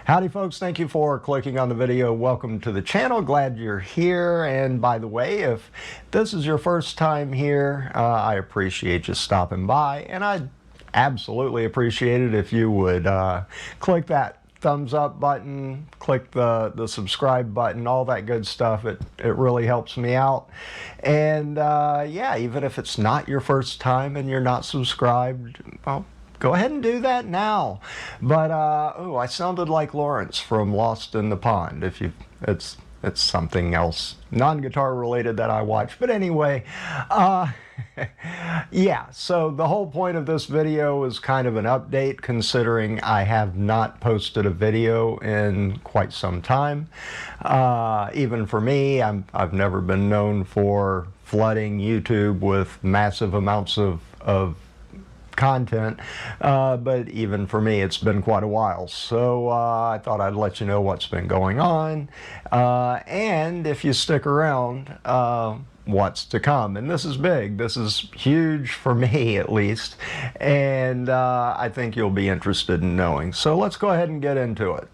Howdy folks, thank you for clicking on the video. Welcome to the channel, glad you're here. And by the way, if this is your first time here, I appreciate you stopping by, and I'd absolutely appreciate it if you would click that thumbs up button, click the subscribe button, all that good stuff. It really helps me out. And yeah, even if it's not your first time and you're not subscribed, well, go ahead and do that now. But oh, I sounded like Lawrence from Lost in the Pond. It's something else, non-guitar related that I watch. But anyway, yeah, so the whole point of this video is kind of an update, considering I have not posted a video in quite some time. Even for me, I've never been known for flooding YouTube with massive amounts of content, but even for me it's been quite a while, so I thought I'd let you know what's been going on, and if you stick around, what's to come. And this is big, this is huge for me at least, and I think you'll be interested in knowing. So let's go ahead and get into it.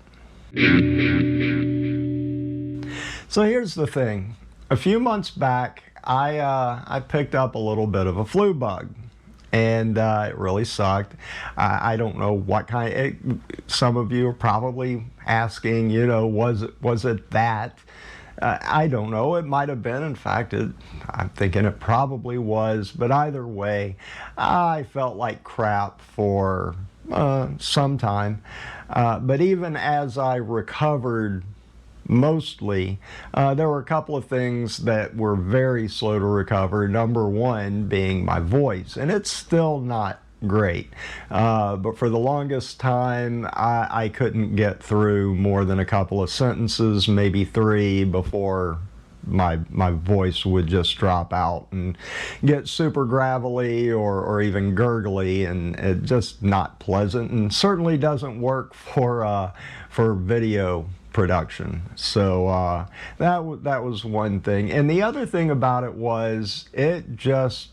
So here's the thing. A few months back I picked up a little bit of a flu bug. And it really sucked. I don't know what kind. Some of you are probably asking, you know, was it that? I don't know. It might have been. In fact, I'm thinking it probably was. But either way, I felt like crap for some time. But even as I recovered, mostly, there were a couple of things that were very slow to recover. Number one being my voice, and it's still not great. But for the longest time, I couldn't get through more than a couple of sentences, maybe three, before my voice would just drop out and get super gravelly or even gurgly, and it just not pleasant, and certainly doesn't work for video production. So that was one thing. And the other thing about it was it just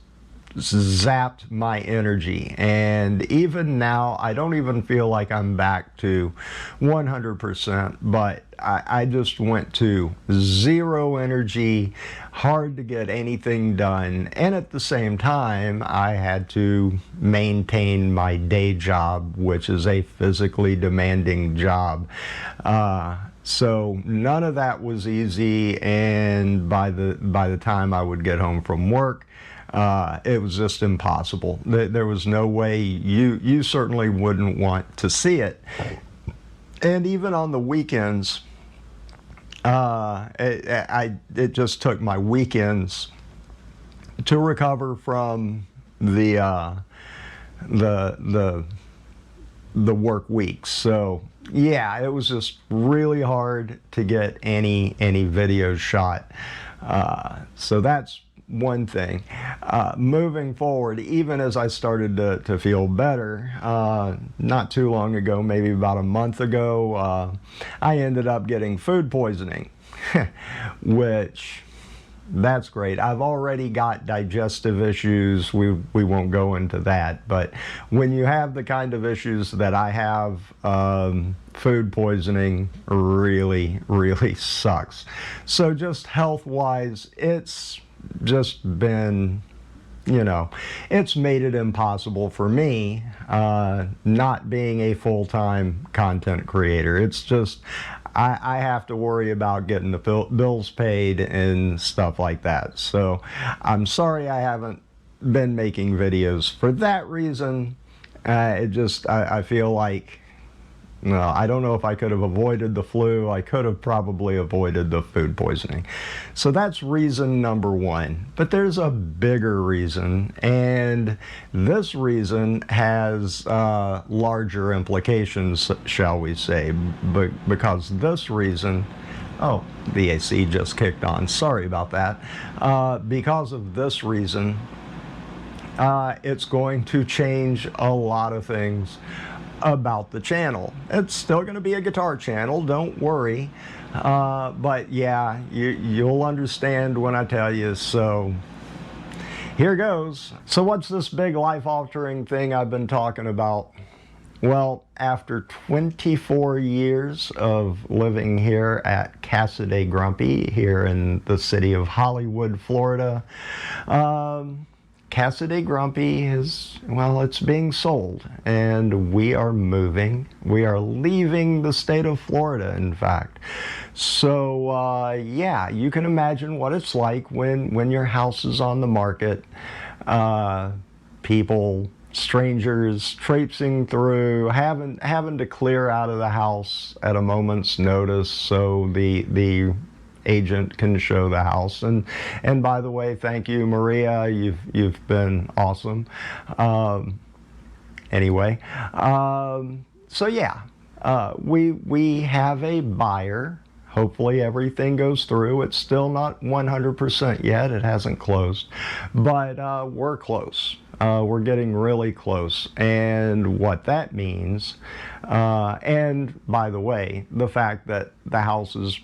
zapped my energy, and even now I don't even feel like I'm back to 100%, but I just went to zero energy, hard to get anything done, and at the same time I had to maintain my day job, which is a physically demanding job. So none of that was easy, and by the time I would get home from work, it was just impossible. There was no way. You certainly wouldn't want to see it. And even on the weekends, it just took my weekends to recover from the work weeks. So yeah, it was just really hard to get any videos shot. So that's one thing. Moving forward, even as I started to feel better, not too long ago, maybe about a month ago, I ended up getting food poisoning, which, that's great. I've already got digestive issues. We won't go into that, but when you have the kind of issues that I have, food poisoning really sucks. So just health-wise, it's just been, you know, it's made it impossible for me, not being a full-time content creator. It's just, I have to worry about getting the bills paid and stuff like that. So I'm sorry I haven't been making videos for that reason. I feel like, no, I don't know if I could have avoided the flu. I could have probably avoided the food poisoning. So that's reason number one. But there's a bigger reason, and this reason has larger implications, shall we say, because this reason, oh, the AC just kicked on. Sorry about that. Because of this reason, it's going to change a lot of things about the channel. It's still going to be a guitar channel, don't worry, but yeah, you'll understand when I tell you. So here goes. So what's this big life-altering thing I've been talking about Well, after 24 years of living here at Casa de Grumpy here in the city of Hollywood, Florida, Casa de Grumpy is, well, it's being sold, and we are moving. We are leaving the state of Florida, in fact. So, yeah, you can imagine what it's like when your house is on the market. People, strangers traipsing through, having to clear out of the house at a moment's notice so the agent can show the house. And by the way, thank you, Maria. You've been awesome. Anyway, so yeah, we have a buyer. Hopefully everything goes through. It's still not 100% yet. It hasn't closed, but we're close. We're getting really close. And what that means, and by the way, the fact that the house is,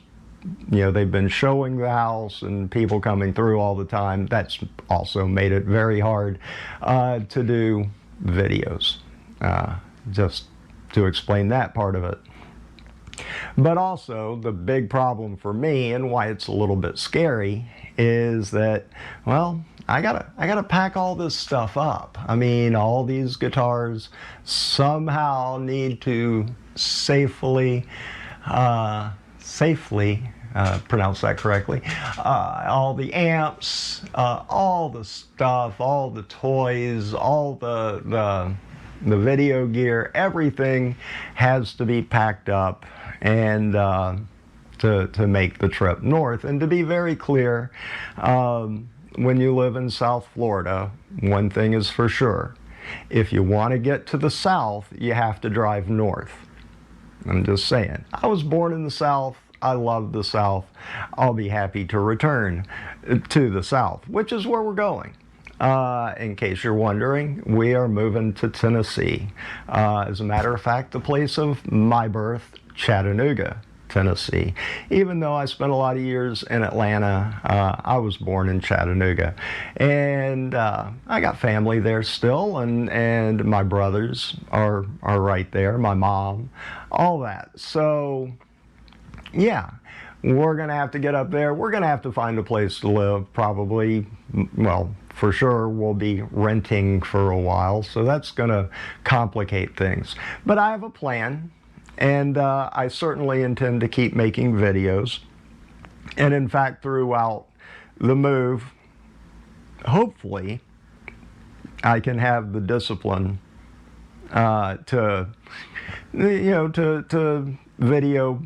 they've been showing the house and people coming through all the time, that's also made it very hard to do videos, just to explain that part of it. But also, the big problem for me, and why it's a little bit scary, is that, well, I gotta pack all this stuff up. I mean, all these guitars somehow need to safely pronounce that correctly, all the amps, all the stuff, all the toys, all the video gear, everything has to be packed up and to make the trip north. And to be very clear, when you live in South Florida, one thing is for sure. If you want to get to the South, you have to drive north. I'm just saying. I was born in the South. I love the South. I'll be happy to return to the South, which is where we're going. In case you're wondering, we are moving to Tennessee. As a matter of fact, the place of my birth, Chattanooga, Tennessee. Even though I spent a lot of years in Atlanta, I was born in Chattanooga. And I got family there still, and my brothers are right there, my mom, all that. So, yeah, we're going to have to get up there. We're going to have to find a place to live, probably. Well, for sure, we'll be renting for a while, so that's going to complicate things. But I have a plan, and I certainly intend to keep making videos. And in fact, throughout the move, hopefully, I can have the discipline to video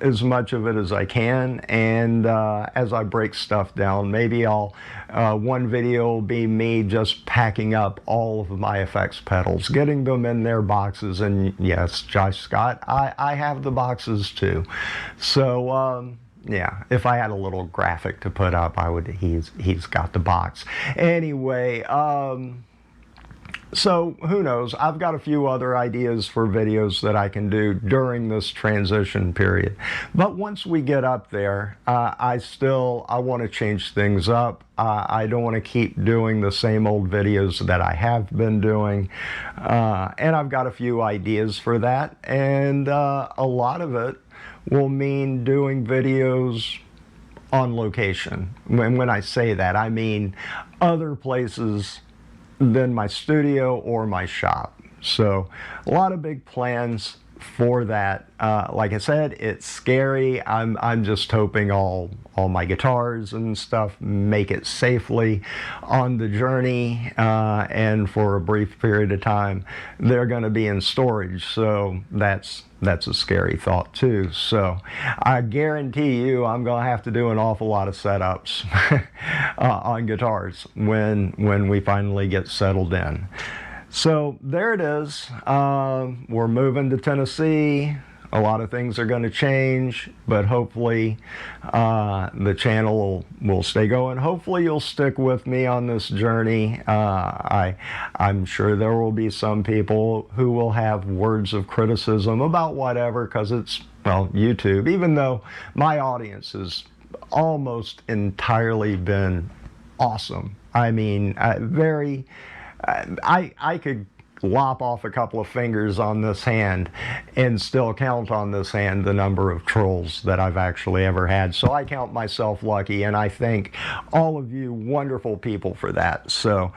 as much of it as I can, and as I break stuff down, maybe one video will be me just packing up all of my effects pedals, getting them in their boxes, and yes, Josh Scott, I have the boxes too. So yeah, if I had a little graphic to put up, he's got the box. Anyway, so who knows? I've got a few other ideas for videos that I can do during this transition period. But once we get up there, I want to change things up. I don't want to keep doing the same old videos that I have been doing. And I've got a few ideas for that. And a lot of it will mean doing videos on location. When I say that, I mean other places than my studio or my shop. So a lot of big plans for that. Like I said, it's scary. I'm just hoping all my guitars and stuff make it safely on the journey, and for a brief period of time they're going to be in storage. So that's a scary thought too. So I guarantee you I'm going to have to do an awful lot of setups on guitars when we finally get settled in. So there it is. We're moving to Tennessee. A lot of things are going to change, but hopefully the channel will stay going. Hopefully you'll stick with me on this journey. I'm sure there will be some people who will have words of criticism about whatever, because it's, well, YouTube, even though my audience has almost entirely been awesome. I mean, I could lop off a couple of fingers on this hand and still count on this hand the number of trolls that I've actually ever had. So I count myself lucky, and I thank all of you wonderful people for that. So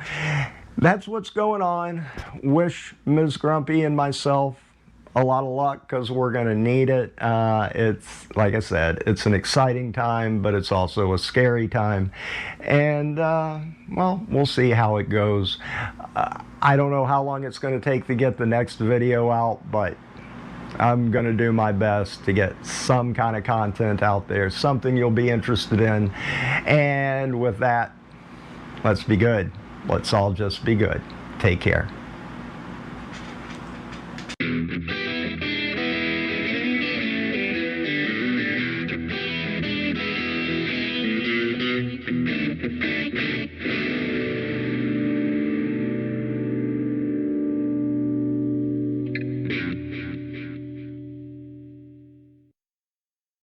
that's what's going on. Wish Ms. Grumpy and myself a lot of luck, because we're going to need it. It's, like I said, it's an exciting time, but it's also a scary time. And, well, we'll see how it goes. I don't know how long it's going to take to get the next video out, but I'm going to do my best to get some kind of content out there, something you'll be interested in. And with that, let's be good. Let's all just be good. Take care.